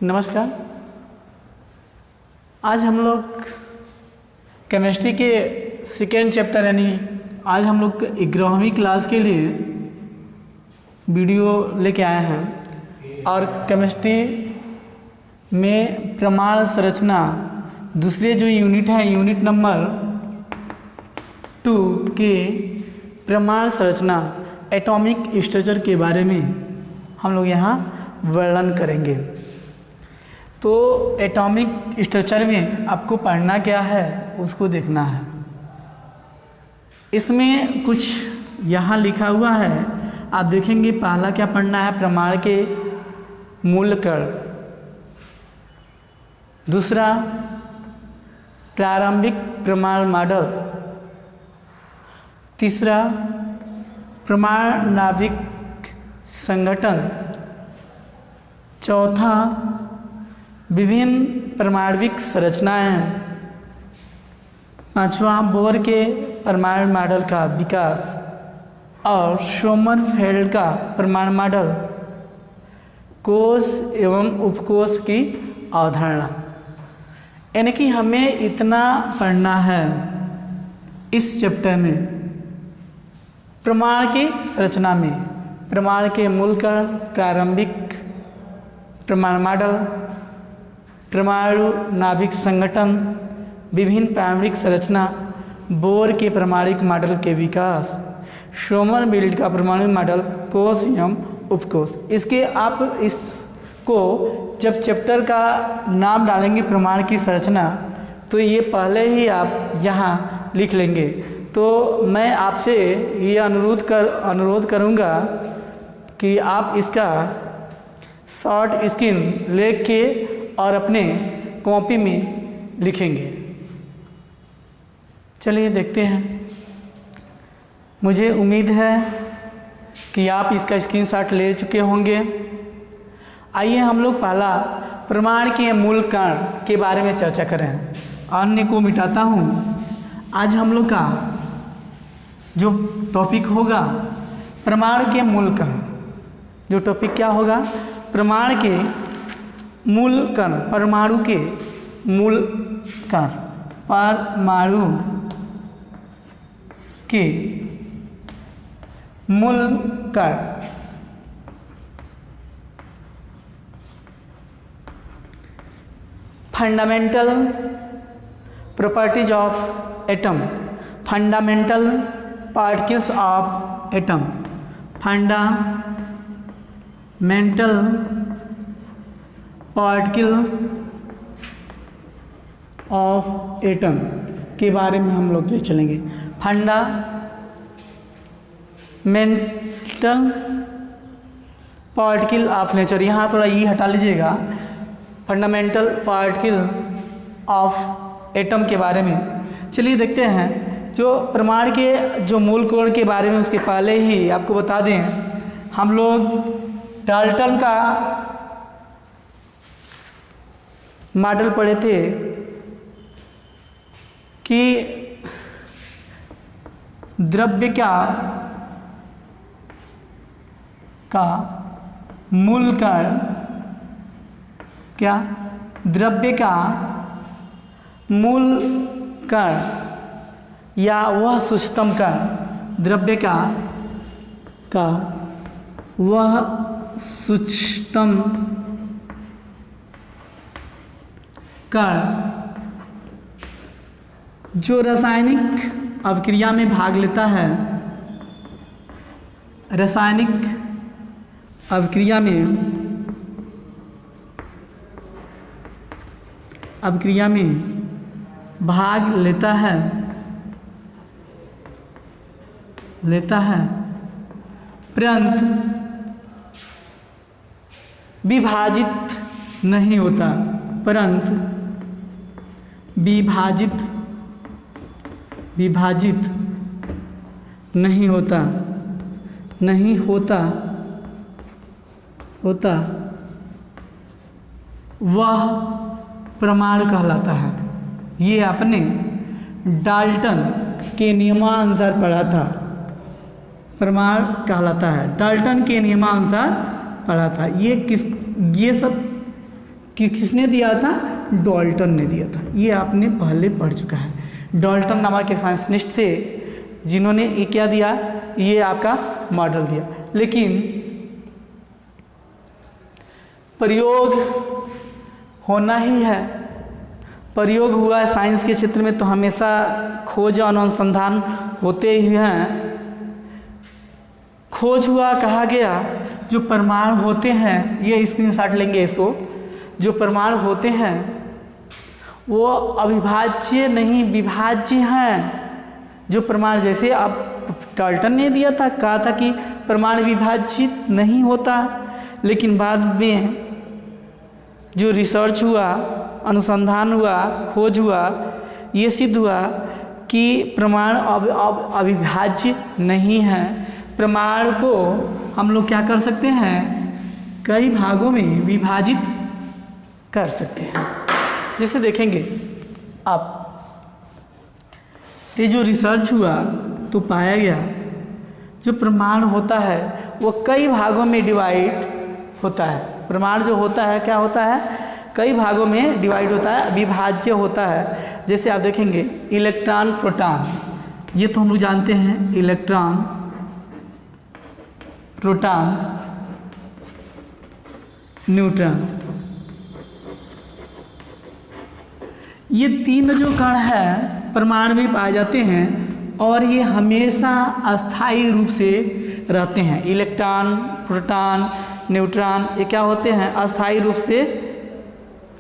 नमस्कार। आज हम लोग केमिस्ट्री के सेकेंड चैप्टर यानी आज हम लोग 11वीं क्लास के लिए वीडियो लेके आए हैं और केमिस्ट्री में प्रमाण संरचना दूसरे जो यूनिट है यूनिट नंबर 2 के प्रमाण संरचना एटॉमिक स्ट्रक्चर के बारे में हम लोग यहाँ वर्णन करेंगे। तो एटॉमिक स्ट्रक्चर में आपको पढ़ना क्या है उसको देखना है। इसमें कुछ यहाँ लिखा हुआ है, आप देखेंगे। पहला क्या पढ़ना है, प्रमाण के मूल कण। दूसरा प्रारंभिक प्रमाण मॉडल। तीसरा प्रमाण नाभिक संगठन। चौथा विभिन्न परमाणविक संरचनाएं। पांचवा बोर के परमाणु मॉडल का विकास और सोमरफेल्ड का परमाणु मॉडल। कोश एवं उपकोश की अवधारणा। यानी कि हमें इतना पढ़ना है इस चैप्टर में। प्रमाण की संरचना में प्रमाण के मूल कण, प्रारंभिक प्रमाणु मॉडल, परमाणु नाभिक संगठन, विभिन्न प्रारंभिक संरचना, बोर के परमाणुक मॉडल के विकास, सोमरफेल्ड का परमाणु मॉडल, कोश एवं उपकोश। इसके आप इसको जब चैप्टर का नाम डालेंगे प्रमाण की संरचना तो ये पहले ही आप यहाँ लिख लेंगे। तो मैं आपसे ये अनुरोध करूँगा कि आप इसका शॉर्ट स्क्रीन लेके और अपने कॉपी में लिखेंगे। चलिए देखते हैं। मुझे उम्मीद है कि आप इसका स्क्रीनशॉट ले चुके होंगे। आइए हम लोग पहला प्रमाण के मूल कण के बारे में चर्चा करें। अन्य को मिटाता हूँ। आज हम लोग का जो टॉपिक होगा प्रमाण के मूल कण। जो टॉपिक क्या होगा, प्रमाण के मूल कण, परमाणु के मूल कण, परमाणु के मूल कण। Fundamental properties of atom, fundamental particles of atom, fundamental particle of atom के बारे में हम लोग देख चलेंगे। फंडामेंटल पार्टिकल ऑफ नेचर, यहाँ थोड़ा ई हटा लीजिएगा। फंडामेंटल पार्टिकल ऑफ एटम के बारे में चलिए देखते हैं। जो प्रमाण के जो मूल कण के बारे में उसके पहले ही आपको बता दें, हम लोग डाल्टन का मॉडल पढ़े थे कि द्रव्य का मूल कण क्या, द्रव्य का मूल कण या वह सूक्ष्मतम कण, द्रव्य का वह सूक्ष्मतम कण जो रासायनिक अभिक्रिया में भाग लेता है, रासायनिक अभिक्रिया में भाग लेता है परंतु विभाजित नहीं होता, परंतु विभाजित नहीं होता वह प्रमाण कहलाता है। ये आपने डाल्टन के नियमानुसार पढ़ा था। प्रमाण कहलाता है, डाल्टन के नियमानुसार पढ़ा था। ये सब कि किसने दिया था? डाल्टन ने दिया था। ये आपने पहले पढ़ चुका है। डाल्टन नामक एक साइंटिस्ट थे जिन्होंने ये क्या दिया, ये आपका मॉडल दिया। लेकिन प्रयोग होना ही है, प्रयोग हुआ है साइंस के क्षेत्र में तो हमेशा खोज और अनुसंधान होते ही हैं। खोज हुआ, कहा गया जो परमाणु होते हैं, ये स्क्रीनशॉट लेंगे इसको, जो परमाणु होते हैं वो अविभाज्य नहीं विभाज्य हैं। जो परमाणु, जैसे अब डाल्टन ने दिया था, कहा था कि परमाणु विभाजित नहीं होता, लेकिन बाद में जो रिसर्च हुआ, अनुसंधान हुआ, खोज हुआ, ये सिद्ध हुआ कि परमाणु अविभाज्य नहीं है। परमाणु को हम लोग क्या कर सकते हैं? कई भागों में विभाजित कर सकते हैं। जैसे देखेंगे आप, ये जो रिसर्च हुआ तो पाया गया जो परमाणु होता है वो कई भागों में डिवाइड होता है। परमाणु जो होता है क्या होता है? कई भागों में डिवाइड होता है, विभाज्य होता है। जैसे आप देखेंगे इलेक्ट्रॉन, प्रोटॉन, ये तो हम लोग जानते हैं, इलेक्ट्रॉन, प्रोटॉन, न्यूट्रॉन, ये तीन जो कण है परमाणु में पाए जाते हैं और ये हमेशा अस्थायी रूप से रहते हैं। इलेक्ट्रॉन, प्रोटॉन, न्यूट्रॉन, ये क्या होते हैं? अस्थायी रूप से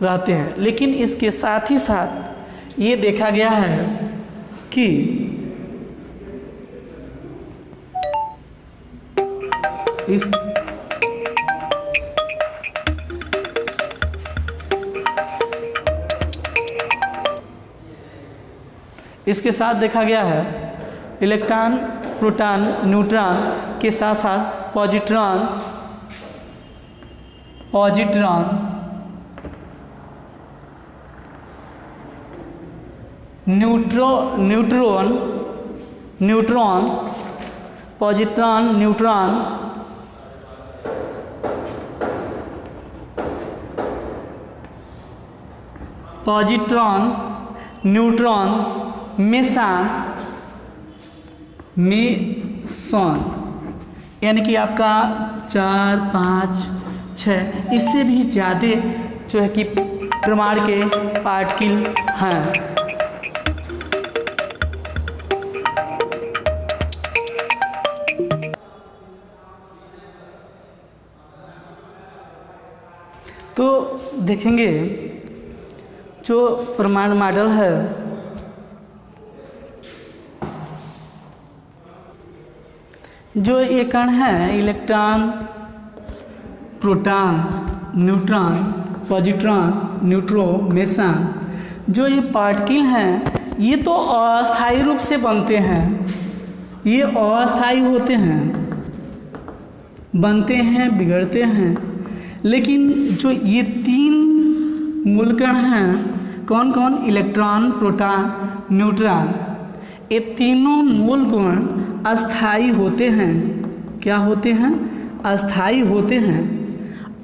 रहते हैं। लेकिन इसके साथ ही साथ ये देखा गया है कि इसके साथ देखा गया है इलेक्ट्रॉन, प्रोटॉन, न्यूट्रॉन के साथ साथ positron, neutron, positron, neutron, positron, neutron, mason, यानी कि आपका 4, 5, 6, इससे भी ज़्यादा जो है कि परमाणु के पार्टिकल हैं। तो देखेंगे जो परमाणु मॉडल है जो ये कण हैं electron, proton, neutron, positron, neutron, mason, जो ये पार्टिकल हैं ये तो अस्थायी रूप से बनते हैं, ये अस्थायी होते हैं, बनते हैं, बिगड़ते हैं। लेकिन जो ये तीन मूलकण हैं, कौन कौन? इलेक्ट्रॉन, प्रोटॉन, न्यूट्रॉन, ये तीनों मूल गुण अस्थायी होते हैं। क्या होते हैं? अस्थायी होते हैं।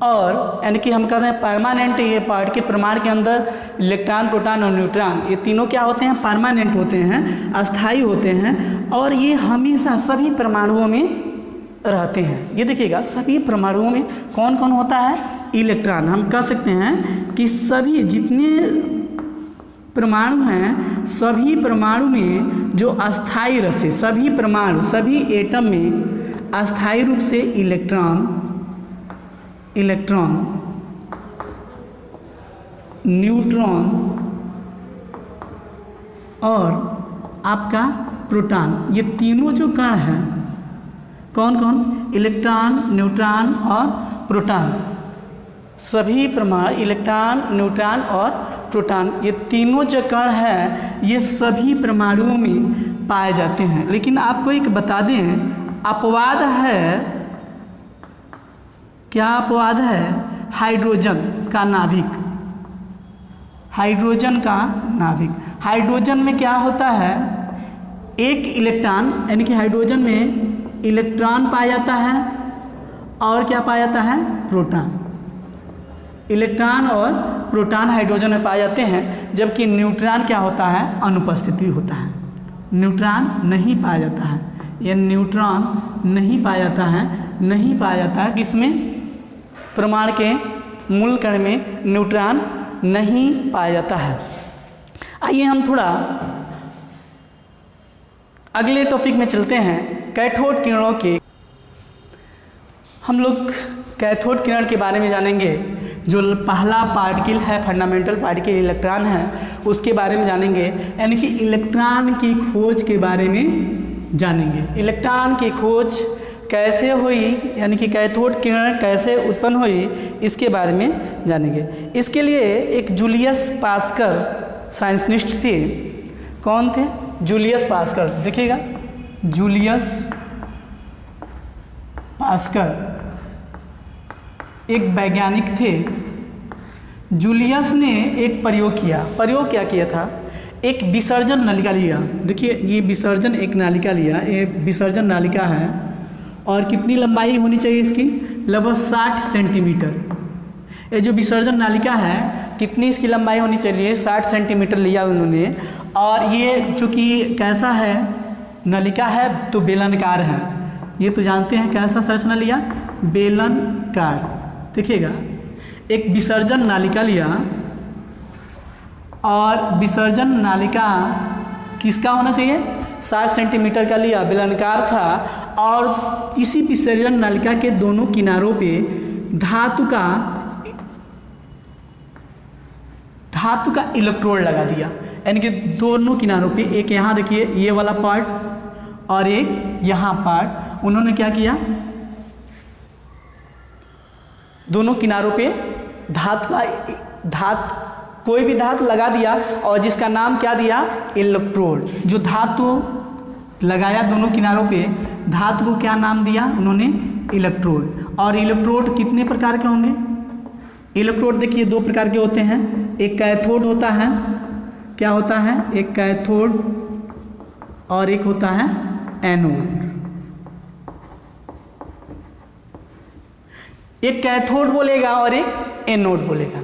और यानी कि हम कहते हैं परमानेंट, ये पार्ट के परमाणु के अंदर इलेक्ट्रॉन, प्रोटॉन और न्यूट्रॉन, ये तीनों क्या होते हैं? परमानेंट होते हैं, अस्थायी होते हैं और ये हमेशा सभी परमाणुओं में रहते हैं। ये देखिएगा सभी परमाणुओं में कौन कौन होता है? इलेक्ट्रॉन। हम कह सकते हैं कि सभी जितने परमाणु हैं, सभी परमाणु में जो अस्थायी रूप से, सभी परमाणु, सभी एटम में अस्थायी रूप से इलेक्ट्रॉन, न्यूट्रॉन और आपका प्रोटॉन, ये तीनों जो कण हैं, कौन कौन? इलेक्ट्रॉन, न्यूट्रॉन और प्रोटॉन, सभी परमाणु इलेक्ट्रॉन, न्यूट्रॉन और प्रोटॉन, ये तीनों जो कण हैं ये सभी परमाणुओं में पाए जाते हैं। लेकिन आपको एक बता दें, अपवाद है। क्या अपवाद है? हाइड्रोजन का नाभिक, हाइड्रोजन का नाभिक। हाइड्रोजन में क्या होता है? एक इलेक्ट्रॉन, यानी कि हाइड्रोजन में इलेक्ट्रॉन पाया जाता है और क्या पाया जाता है? प्रोटॉन। इलेक्ट्रॉन और प्रोटॉन हाइड्रोजन में पाए जाते हैं, जबकि न्यूट्रॉन क्या होता है, अनुपस्थिति होता है। न्यूट्रॉन नहीं पाया जाता है, यह न्यूट्रॉन नहीं पाया जाता है, नहीं पाया जाता है किसमें, परमाणु के मूल कण में न्यूट्रॉन नहीं पाया जाता है। आइए हम थोड़ा अगले टॉपिक में चलते हैं, कैथोड किरणों के। हम लोग कैथोड किरण के बारे में जानेंगे। जो पहला पार्टिकल है, फंडामेंटल पार्टिकल इलेक्ट्रॉन है, उसके बारे में जानेंगे, यानी कि इलेक्ट्रॉन की खोज के बारे में जानेंगे। इलेक्ट्रॉन की खोज कैसे हुई, यानी कि कैथोड किरण कैसे उत्पन्न हुई, इसके बारे में जानेंगे। इसके लिए एक जूलियस पास्कल साइंटिस्ट थे। कौन थे? Julius pascal. देखिएगा, जूलियस पास्कल एक वैज्ञानिक थे। जूलियस ने एक प्रयोग किया। प्रयोग क्या किया था? एक विसर्जन नलिका लिया। देखिए, ये विसर्जन एक नालिका लिया, ये विसर्जन नालिका है, और कितनी लंबाई होनी चाहिए इसकी? लगभग 60 सेंटीमीटर। ये जो विसर्जन नालिका है, कितनी इसकी लंबाई होनी चाहिए? 60 सेंटीमीटर लिया उन्होंने। और ये चूँकि कैसा है, नलिका है तो बेलनाकार है। ये तो जानते हैं कैसा संरचना लिया, बेलनाकार। देखिएगा, एक विसर्जन नालिका लिया, और विसर्जन नालिका किसका होना चाहिए? 60 सेंटीमीटर का लिया, बेलनाकार था, और इसी विसर्जन नालिका के दोनों किनारों पे धातु का इलेक्ट्रोड लगा दिया। यानी कि दोनों किनारों पे, एक यहाँ देखिए ये वाला पार्ट और एक यहाँ पार्ट, उन्होंने क्या किया, दोनों किनारों पे कोई भी धातु लगा दिया, और जिसका नाम क्या दिया? इलेक्ट्रोड। जो धातु लगाया दोनों किनारों पे, धातु को क्या नाम दिया उन्होंने? इलेक्ट्रोड। और इलेक्ट्रोड कितने प्रकार के होंगे? इलेक्ट्रोड देखिए 2 प्रकार के होते हैं। एक कैथोड होता है, क्या होता है? एक कैथोड, और एक होता है एनोड। एक कैथोड बोलेगा और एक एनोड बोलेगा।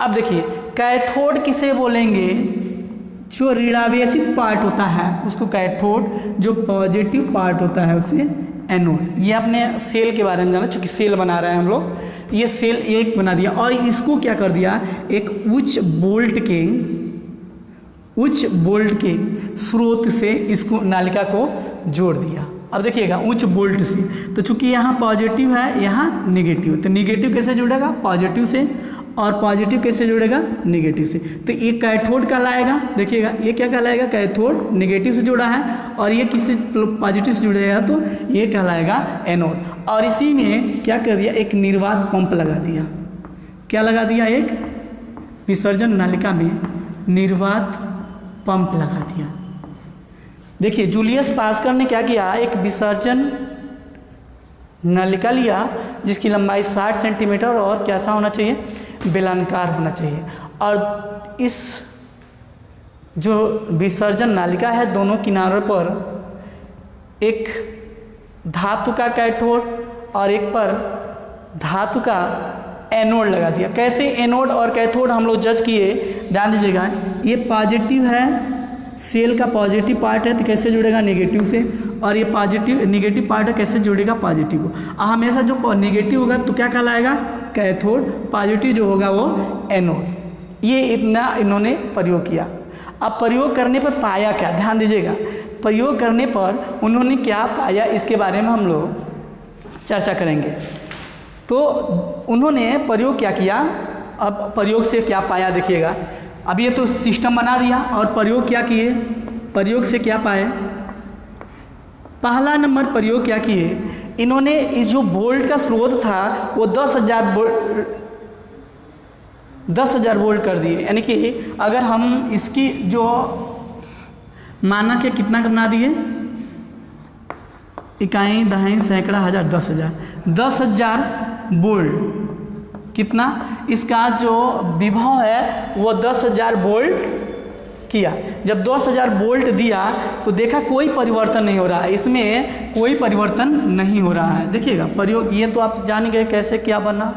अब देखिए, कैथोड किसे बोलेंगे? जो ऋणावेशी पार्ट होता है उसको कैथोड, जो पॉजिटिव पार्ट होता है उसे एनोड। ये अपने सेल के बारे में जाना, चूँकि सेल बना रहे हैं हम लोग, ये सेल एक बना दिया, और इसको क्या कर दिया, एक उच्च बोल्ट के स्रोत से इसको नालिका को जोड़ दिया। अब देखिएगा, उच्च बोल्ट से, तो चूंकि यहाँ पॉजिटिव है, यहाँ निगेटिव, तो निगेटिव कैसे जुड़ेगा? पॉजिटिव से, और पॉजिटिव कैसे जुड़ेगा? निगेटिव से। तो ये कैथोड कहलाएगा। देखिएगा, ये क्या कहलाएगा? कैथोड निगेटिव से जुड़ा है, और ये किससे? पॉजिटिव से जुड़ेगा, तो ये कहलाएगा एनोड। और इसी में क्या कर दिया? एक निर्वात पंप लगा दिया। क्या लगा दिया? एक विसर्जन नालिका में निर्वात पंप लगा दिया। देखिए, जूलियस पास्कल ने क्या किया, एक विसर्जन नलिका लिया जिसकी लंबाई 60 सेंटीमीटर और कैसा होना चाहिए? बेलनाकार होना चाहिए। और इस जो विसर्जन नालिका है, दोनों किनारों पर एक धातु का कैथोड और एक पर धातु का एनोड लगा दिया। कैसे एनोड और कैथोड हम लोग जज किए, ध्यान दीजिएगा। ये पॉजिटिव है, सेल का पॉजिटिव पार्ट है, तो कैसे जुड़ेगा? निगेटिव से। और ये निगेटिव पार्ट है, कैसे जुड़ेगा? पॉजिटिव को। हमेशा जो निगेटिव होगा तो क्या कहलाएगा? कैथोड। पॉजिटिव जो होगा वो एनोड। ये इतना इन्होंने प्रयोग किया। अब प्रयोग करने पर पाया क्या? ध्यान दीजिएगा, प्रयोग करने पर उन्होंने क्या पाया, इसके बारे में हम लोग चर्चा करेंगे। तो उन्होंने प्रयोग क्या किया, अब प्रयोग से क्या पाया देखिएगा। अब ये तो सिस्टम बना दिया, और प्रयोग क्या किए? प्रयोग से क्या पाए? पहला नंबर प्रयोग क्या किए इन्होंने? इस जो वोल्ट का स्रोत था वो 10,000 वोल्ट कर दिए। यानी कि अगर हम इसकी जो मानक है कितना बना दिए, इकाई, दहाई, सैकड़ा, हजार, 10,000 वोल्ट। कितना? इसका जो विभव है वो 10,000 वोल्ट किया। जब 10,000 वोल्ट दिया तो देखा कोई परिवर्तन नहीं हो रहा है, इसमें कोई परिवर्तन नहीं हो रहा है। देखिएगा प्रयोग, ये तो आप जान गए कैसे क्या बना।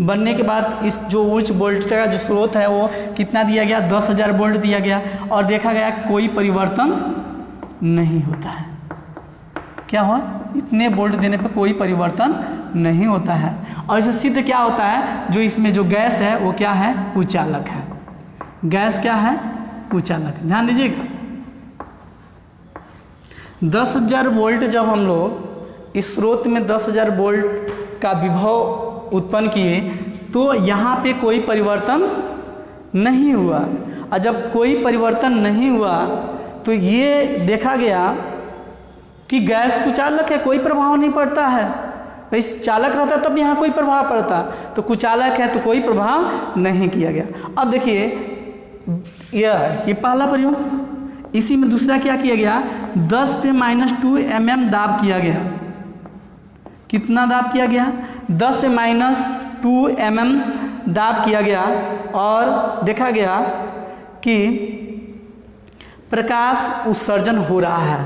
बनने के बाद इस जो उच्च वोल्टेज का जो स्रोत है वो कितना दिया गया, 10,000 वोल्ट दिया गया, और देखा गया कोई परिवर्तन नहीं होता है। क्या हुआ, इतने वोल्ट देने पर कोई परिवर्तन नहीं होता है। और इससे सिद्ध क्या होता है, जो इसमें जो गैस है वो क्या है, कुचालक है। गैस क्या है, कुचालक। ध्यान दीजिएगा, 10,000 वोल्ट जब हम लोग इस स्रोत में 10,000 वोल्ट का विभव उत्पन्न किए तो यहाँ पे कोई परिवर्तन नहीं हुआ। और जब कोई परिवर्तन नहीं हुआ तो ये देखा गया कि गैस कुचालक है, कोई प्रभाव नहीं पड़ता है। भाई चालक रहता तब यहाँ कोई प्रभाव पड़ता, तो कुचालक है तो कोई प्रभाव नहीं किया गया। अब देखिए ये पहला प्रयोग। इसी में दूसरा क्या किया गया, 10⁻² mm दाब किया गया। कितना दाब किया गया, 10⁻² mm दाब किया गया, और देखा गया कि प्रकाश उत्सर्जन हो रहा है।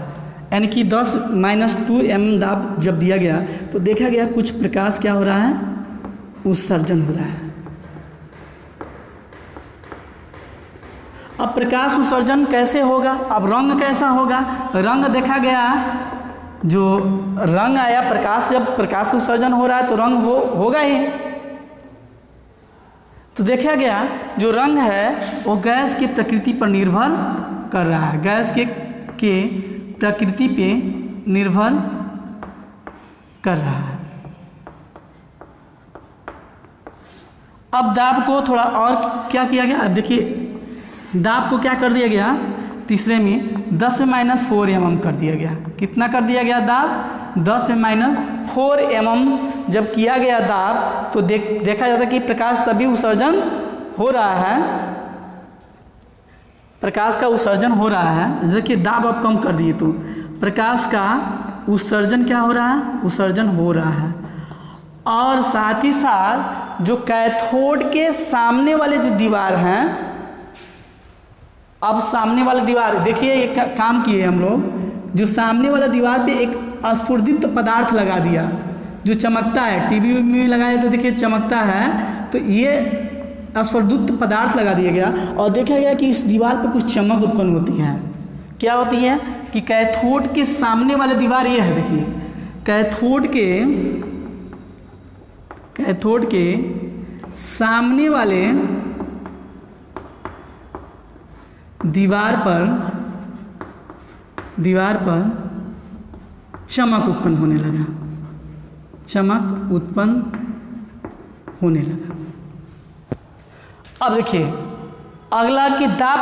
यानी कि 10⁻² mm दाब जब दिया गया तो देखा गया कुछ प्रकाश क्या हो रहा है, उत्सर्जन हो रहा है। अब प्रकाश उत्सर्जन कैसे होगा, अब रंग कैसा होगा, रंग देखा गया जो रंग आया, प्रकाश जब प्रकाश उत्सर्जन हो रहा है तो रंग होगा ही। तो देखा गया जो रंग है वो गैस की प्रकृति पर निर्भर कर रहा है, गैस के प्रकृति पे निर्भर कर रहा है। अब दाब को थोड़ा और क्या किया गया, अब देखिए दाब को क्या कर दिया गया, तीसरे में 10⁻4 mm कर दिया गया। कितना कर दिया गया दाब, 10⁻4 mm जब किया गया दाब तो देखा जाता कि प्रकाश तभी उत्सर्जन हो रहा है, प्रकाश का उत्सर्जन हो रहा है। देखिए दाब अब कम कर दिए तो प्रकाश का उत्सर्जन क्या हो रहा है, उत्सर्जन हो रहा है। और साथ ही साथ जो कैथोड के सामने वाले जो दीवार हैं, अब सामने वाला दीवार देखिए एक काम किए हम लोग, जो सामने वाला दीवार पे एक स्फुरित पदार्थ लगा दिया जो चमकता है। टीवी में लगाए तो देखिए चमकता है, तो ये स्फुरित पदार्थ लगा दिया गया और देखा गया कि इस दीवार पे कुछ चमक उत्पन्न होती है। क्या होती है कि कैथोड के सामने वाला दीवार ये है, देखिए कैथोड के सामने वाले दीवार पर चमक उत्पन्न होने लगा, चमक उत्पन्न होने लगा। अब देखिए अगला कि दाब,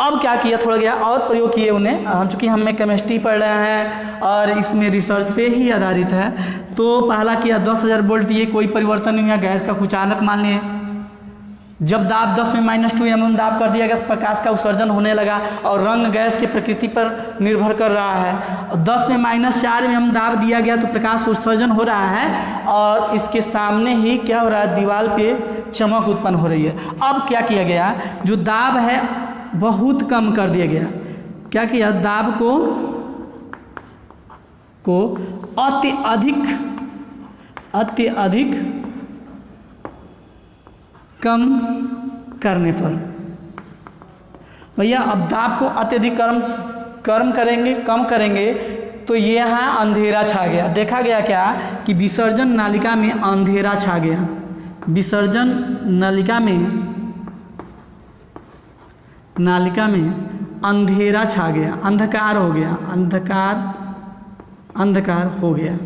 अब क्या किया, थोड़ा गया और प्रयोग किए उन्हें। हम चूँकि हमें केमिस्ट्री पढ़ रहे हैं और इसमें रिसर्च पे ही आधारित है, तो पहला किया 10,000 वोल्ट दिए, कोई परिवर्तन नहीं हुआ, गैस का कुचालक मान लिए। जब दाब 10⁻² mm दाब कर दिया गया तो प्रकाश का उत्सर्जन होने लगा और रंग गैस की प्रकृति पर निर्भर कर रहा है। और 10⁻4 mm दाब दिया गया तो प्रकाश उत्सर्जन हो रहा है और इसके सामने ही क्या हो रहा है, दीवार पे चमक उत्पन्न हो रही है। अब क्या किया गया, जो दाब है बहुत कम कर दिया गया। क्या किया, दाब को अत्यधिक कम करने पर, भैया अब दाब को अत्यधिक कम करेंगे तो ये यहाँ अंधेरा छा गया। देखा गया क्या कि विसर्जन नालिका में अंधेरा छा गया, विसर्जन नालिका में अंधेरा छा गया, अंधकार हो गया, अंधकार हो गया।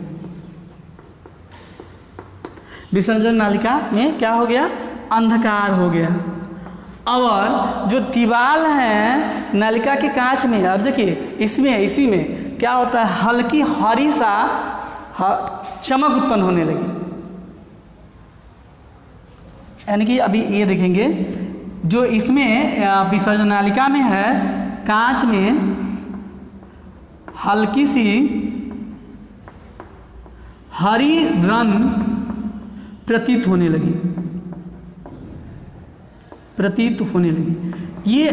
विसर्जन नालिका में क्या हो गया, अंधकार हो गया। और जो दीवार है नलिका के कांच में, अब देखिए इसी में क्या होता है, हल्की हरी सा चमक उत्पन्न होने लगी। यानी कि अभी ये देखेंगे जो इसमें विसर्जन नालिका में है, कांच में हल्की सी हरी रंग प्रतीत होने लगी। ये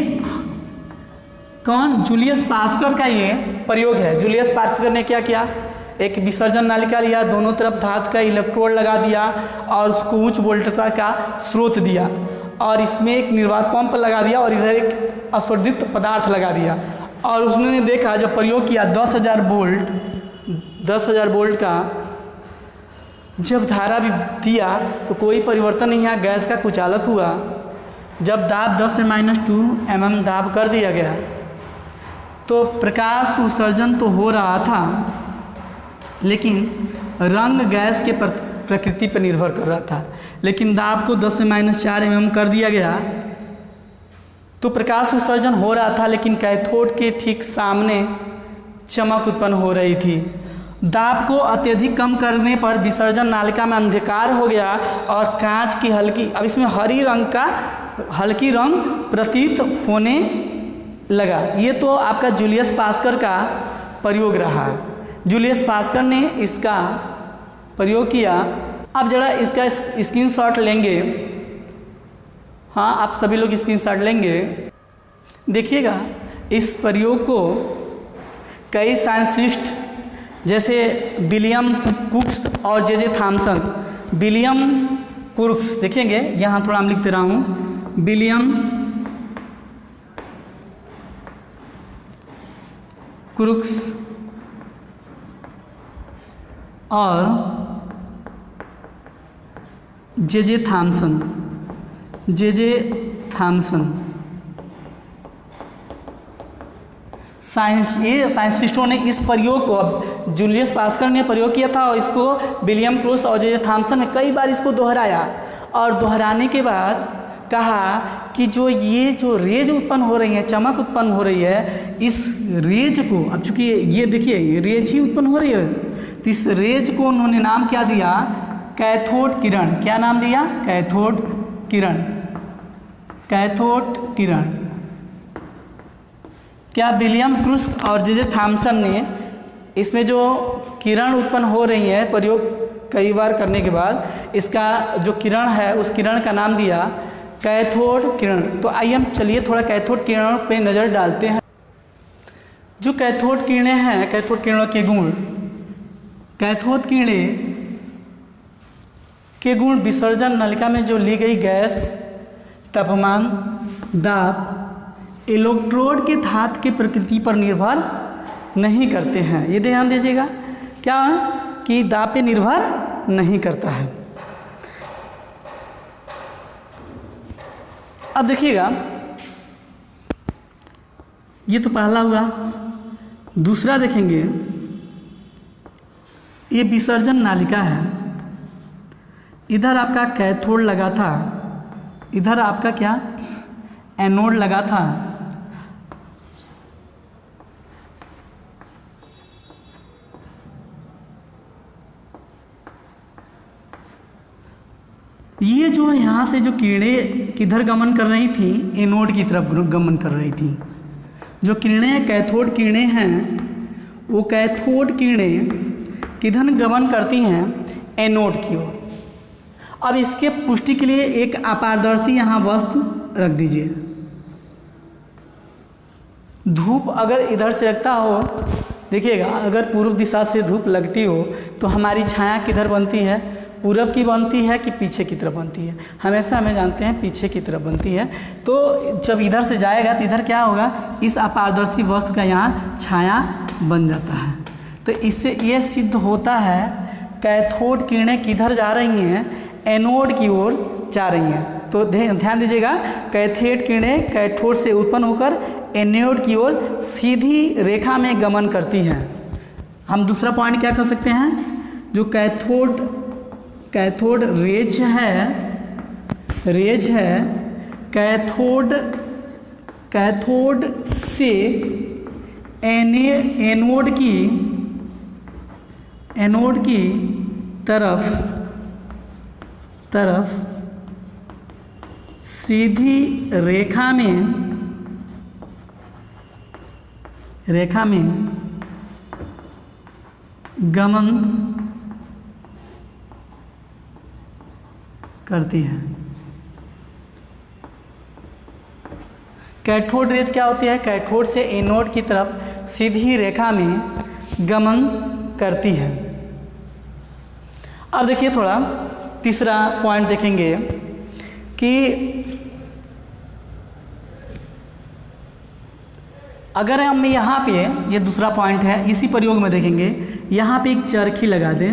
कौन, जूलियस पास्कर का ये प्रयोग है। जूलियस पास्कर ने क्या किया, एक विसर्जन नालिका लिया, दोनों तरफ धातु का इलेक्ट्रोड लगा दिया और उसको उच्च वोल्टता का स्रोत दिया और इसमें एक निर्वात पंप लगा दिया और इधर एक स्फटित पदार्थ लगा दिया और उसने देखा, जब प्रयोग किया 10,000 वोल्ट का जब धारा भी दिया तो कोई परिवर्तन नहीं आया, गैस का कुचालक हुआ। जब दाब 10⁻² mm दाब कर दिया गया तो प्रकाश उत्सर्जन तो हो रहा था, लेकिन रंग गैस के प्रकृति पर निर्भर कर रहा था। लेकिन दाब को 10⁻⁴ mm कर दिया गया तो प्रकाश उत्सर्जन हो रहा था, लेकिन कैथोड के ठीक सामने चमक उत्पन्न हो रही थी। दाब को अत्यधिक कम करने पर विसर्जन नालिका में अंधकार हो गया और कांच की हल्की, अब इसमें हल्की रंग प्रतीत होने लगा। ये तो आपका जूलियस पास्कर का प्रयोग रहा। जूलियस पास्कर ने इसका प्रयोग किया। अब जरा इसका स्क्रीनशॉट लेंगे। हाँ, आप सभी लोग स्क्रीनशॉट लेंगे। देखिएगा, इस प्रयोग को कई साइंटिस्ट जैसे विलियम कुक्स और जे थॉमसन, विलियम कुर्क्स देखेंगे, यहाँ थोड़ा हम लिख दे रहा हूँ, विलियम कुर्क्स और जे थॉमसन साइंटिस्टों ने इस प्रयोग को, अब जूलियस पास्कर ने प्रयोग किया था और इसको विलियम क्रूस और जे थॉमसन ने कई बार इसको दोहराया और दोहराने के बाद कहा कि ये जो रेज उत्पन्न हो रही है, चमक उत्पन्न हो रही है, इस रेज को, अब चूंकि ये देखिए ये रेज ही उत्पन्न हो रही है, तो इस रेज को उन्होंने नाम क्या दिया? कैथोड किरण। क्या नाम दिया? कैथोड किरण। कैथोड किरण। क्या विलियम क्रूस और जे थॉमसन ने इसमें जो किरण उत्पन्न हो रही है, प्रयोग कई बार करने के बाद इसका जो किरण है उस किरण का नाम दिया कैथोड किरण। तो आइए हम चलिए थोड़ा कैथोड किरणों पे नज़र डालते हैं। जो कैथोड किरणें हैं, कैथोड किरणों के गुण, कैथोड किरणें के गुण विसर्जन नलिका में जो ली गई गैस, तापमान, दाब, इलेक्ट्रोड के धातु की प्रकृति पर निर्भर नहीं करते हैं। ये ध्यान दीजिएगा, क्या कि दाब पे निर्भर नहीं करता है। अब देखिएगा, ये तो पहला हुआ। दूसरा देखेंगे, ये विसर्जन नालिका है, इधर आपका कैथोड लगा था, इधर आपका क्या एनोड लगा था। ये जो यहाँ से जो किरणें किधर गमन कर रही थी, एनोड की तरफ गमन कर रही थी। जो किरणें कैथोड किरणें हैं, वो कैथोड किरणें किधर गमन करती हैं? एनोड की ओर। अब इसके पुष्टि के लिए एक अपारदर्शी यहाँ वस्तु रख दीजिए। धूप अगर इधर से लगता हो, देखिएगा, अगर पूर्व दिशा से धूप लगती हो तो हमारी छाया किधर बनती है? पूरब की बनती है कि पीछे की तरफ बनती है? हमेशा हमें जानते हैं पीछे की तरफ बनती है। तो जब इधर से जाएगा तो इधर क्या होगा? इस अपारदर्शी वस्तु का यहाँ छाया बन जाता है। तो इससे ये सिद्ध होता है कैथोड किरणें किधर जा रही हैं? एनोड की ओर जा रही हैं। तो ध्यान दीजिएगा, कैथोड किरणें कैथोड से उत्पन्न होकर एनोड की ओर सीधी रेखा में गमन करती हैं। हम दूसरा पॉइंट क्या कर सकते हैं? जो कैथोड रेज है, कैथोड से एनोड की तरफ सीधी रेखा में गमन करती है। कैथोड रेज क्या होती है? कैथोड से एनोड की तरफ सीधी रेखा में गमन करती है। अब देखिए थोड़ा तीसरा पॉइंट देखेंगे कि अगर हम यहाँ पे, ये दूसरा पॉइंट है, इसी प्रयोग में देखेंगे, यहाँ पे एक चरखी लगा दें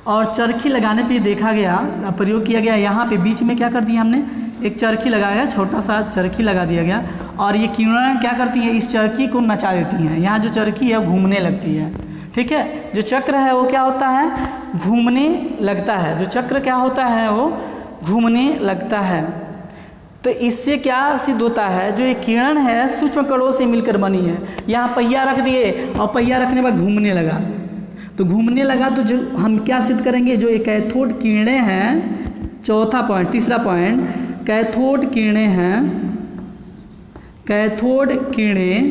और चरखी लगाने पे देखा गया, प्रयोग किया गया, यहाँ पे बीच में क्या कर दिया हमने, एक चरखी लगाया, छोटा सा चरखी लगा दिया गया और ये किरणें क्या करती है, इस चरखी को नचा देती हैं। यहाँ जो चरखी है घूमने लगती है, ठीक है। जो चक्र है वो क्या होता है, घूमने लगता है। जो चक्र क्या होता है, वो घूमने लगता है। तो इससे क्या सिद्ध होता है, जो ये किरण है सूक्ष्म कणों से मिलकर बनी है। यहाँ पहिया रख दिए और पहिया रखने के बाद घूमने लगा, तो घूमने लगा तो जो हम क्या सिद्ध करेंगे, जो एक कैथोड किरणें हैं, चौथा पॉइंट, तीसरा पॉइंट, कैथोड किरणें हैं, कैथोड किरणें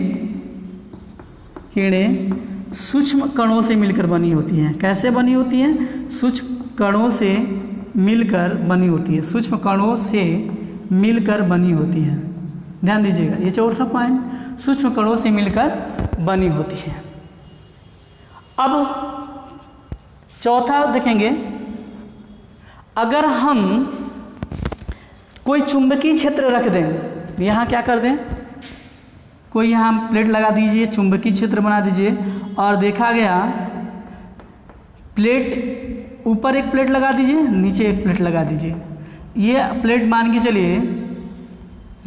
सूक्ष्म कणों से मिलकर बनी होती हैं। कैसे बनी होती हैं, सूक्ष्म कणों से मिलकर बनी होती है, सूक्ष्म कणों से मिलकर बनी होती है। ध्यान दीजिएगा, ये चौथा पॉइंट, सूक्ष्म कणों से मिलकर बनी होती है। अब चौथा देखेंगे, अगर हम कोई चुंबकीय क्षेत्र रख दें, यहाँ क्या कर दें, कोई यहाँ प्लेट लगा दीजिए, चुंबकीय क्षेत्र बना दीजिए और देखा गया प्लेट, ऊपर एक प्लेट लगा दीजिए, नीचे एक प्लेट लगा दीजिए। ये प्लेट मान के चलिए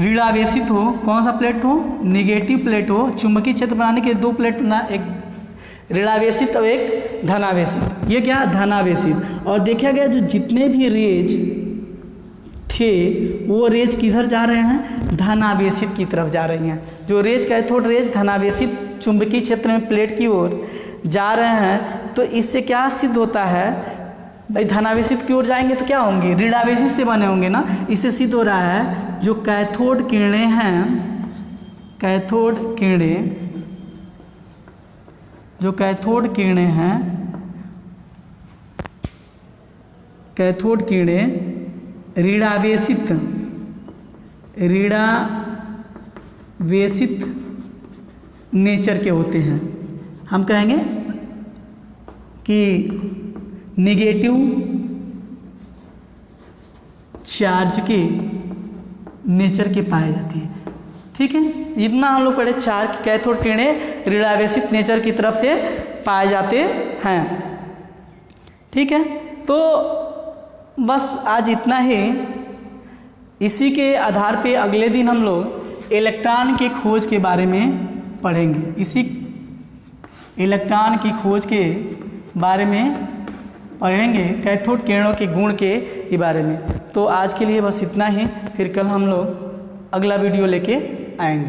ऋणावेशित हो, कौन सा प्लेट हो, निगेटिव प्लेट हो। चुंबकीय क्षेत्र बनाने के दो प्लेट बना, एक ऋणावेशित और एक धनावेशित। ये क्या, धनावेशित। और देखा गया जो जितने भी रेज थे वो रेज किधर जा रहे हैं, धनावेशित की तरफ जा रही हैं। जो रेज कैथोड रेज धनावेशित चुंबकीय क्षेत्र में प्लेट की ओर जा रहे हैं, तो इससे क्या सिद्ध होता है भाई, धनावेशित की ओर जाएंगे तो क्या होंगे, ऋणावेशित से बने होंगे ना। इससे सिद्ध हो रहा है जो कैथोड किरणें हैं, कैथोड किरणें, जो कैथोड किरणें हैं, कैथोड किरणें ऋणावेशित नेचर के होते हैं। हम कहेंगे कि निगेटिव चार्ज के नेचर के पाए जाते हैं, ठीक है। इतना हम लोग पढ़े, चार्ज कैथोड किरणें ऋणावेशित नेचर की तरफ से पाए जाते हैं, ठीक है। तो बस आज इतना ही। इसी के आधार पे अगले दिन हम लोग इलेक्ट्रॉन की खोज के बारे में पढ़ेंगे। इसी इलेक्ट्रॉन की खोज के बारे में पढ़ेंगे, कैथोड किरणों के गुण के बारे में। तो आज के लिए बस इतना ही, फिर कल हम लोग अगला वीडियो लेके आएंगे।